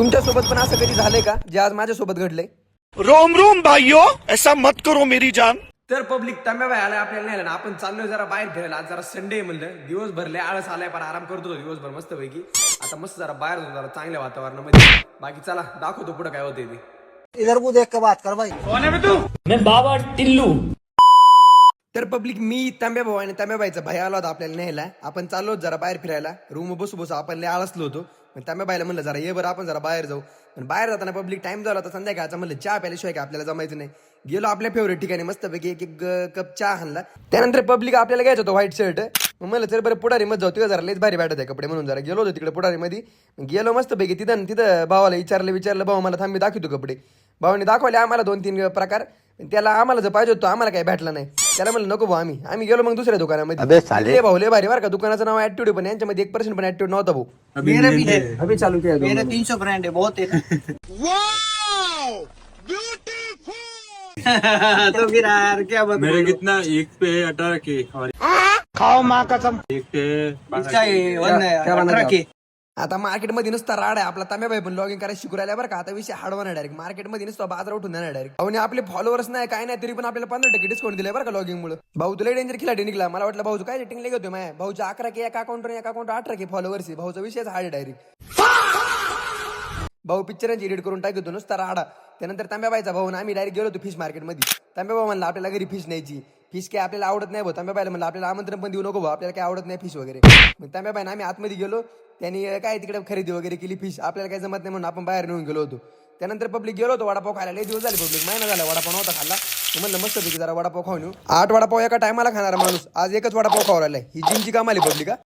तुमच्यासोबत पण असं कधी झालंय का जे आज माझ्यासोबत घडलंय? रोम रोम भाइयों, ऐसा मत करो मेरी जान. तर पब्लिक तांब्या बाई आलाय आपल्याला नाही ना, आपण चाललोय जरा बाहेर फिरायला. आज जरा संडे म्हणलं, दिवस भरले आळस आलाय पण आराम करतो दिवसभर मस्त पैकी. आता मस्त जरा बाहेर जाऊ जरा चांगल्या वातावरणामध्ये. बाकी चला दाखवतो पुढे काय होते ते. इधर को देख के बात कर भाई. मैं बाबा टिल्लू. तर पब्लिक मी तांब्या भाऊ आणि तांब्या बाईचा भाई आला होता आपल्याला न्यायला. आपण चाललो जरा बाहेर फिरायला. रूम बसू बसू आपण लय आळसलो होतो. तांब्या बाईला म्हणलं जरा ये बरं आपण जरा बाहेर जाऊ. पण बाहेर जाताना पब्लिक टाइम झाला होता संध्याकाळचा. म्हणलं चहा प्यायल्याशिवाय काय आपल्याला जमायचं नाही. गेलो आपल्या फेवरेट ठिकाणी मस्तपैकी एक एक कप चहा आणला. त्यानंतर पब्लिक आपल्याला घ्यायचं होतं व्हाईट शर्ट. म्हणलं चल बरं पुढारी मध्ये जाऊ, तिथं जरा लयच भारी वाटत आहे कपडे म्हणून जरा गेलो होतो तिकडे पुढारी मध्ये. गेलो मस्तपैकी तिथं भावाला विचारलं भाऊ मला थांबी दाखवतो कपडे. भावाने दाखवले आम्हाला 2-3 प्रकार. त्याला आम्हाला जर पाहिजे होतो आम्हाला काही भेटला नाही. त्याला म्हणलं नको भाऊ आम्ही गेलो मग दुसऱ्या दुकानामध्ये. भाऊ लय भारी बरं का, दुकानाचं नाव ऍटिट्यूड पण यांच्यामध्ये 1% पण ऍटिट्यूड नव्हता भाऊ. मेरा भी है, अभी चालू किया मेरा 300 ब्रांड है, बहुत है. तो फिर यार क्या बताऊं. मेरे कितना एक पे 18 के और खाओ माँ कसम. एक पे इसका ये वन है, 18 के. आता मार्केटमध्ये नुसता राड आहे. आपला तांब्या भाई पण लॉगिंग करायला शिकू राहिला बरं का. आता विषय हार्डवर आहे डायरेक्ट. मार्केटमध्ये नुसता बाजार उठून जाणार डायरेक्ट. आणि आपले फॉलोअर्स नाही काय नाही तरी पण आपल्याला 15% डिस्काउंट दिले बरं का लॉगिंग मुळे. भाऊ तुला डेंजर खिलाडी निघला. मला वाटलं भाऊचं काय रेटिंग घेतोय माझ्या. भाऊच्या 11 के एका अकाउंटवर 18 के फॉलोअर्स आहे. भाऊचा विषयच हार्ड डायरेक्ट. भाऊ पिक्चरांची एडिट करून टाकतो नुसता राडा. त्यानंतर तांब्याबाईचा भाऊ आम्ही डायरेक्ट गेलो होतो फिश मार्केटमध्ये. तांब्या भाऊ म्हणला आपल्याला घरी फिश न्यायची. फिश काय आपल्याला आवडत नाही भाऊ. तांब्याबाईला म्हणलं आपल्याला आमंत्रण पण देऊ नको भाऊ, आपल्याला काय आवडत नाही फिश वगैरे. मग तांब्याबाईने आम्ही आतमध्ये गेलो. त्यांनी काय तिकडे खरेदी वगैरे केली फिश. आपल्याला काही जमत नाही म्हणून आपण बाहेर नेऊन गेलो होतो. त्यानंतर पब्लिक गेलो होतो वडापाव खायला. लय दिवस झाले पब्लिक, महिना झाला वडापाव नव्हता खाल्ला. म्हणलं मस्त पैकी जरा वडापाव खाऊन येऊ. 8 वडापाव एका टायमाला खाणारा माणूस आज एकच वडापाव खाऊ राहिलाय. ही जिमची कामाली पब्लिक.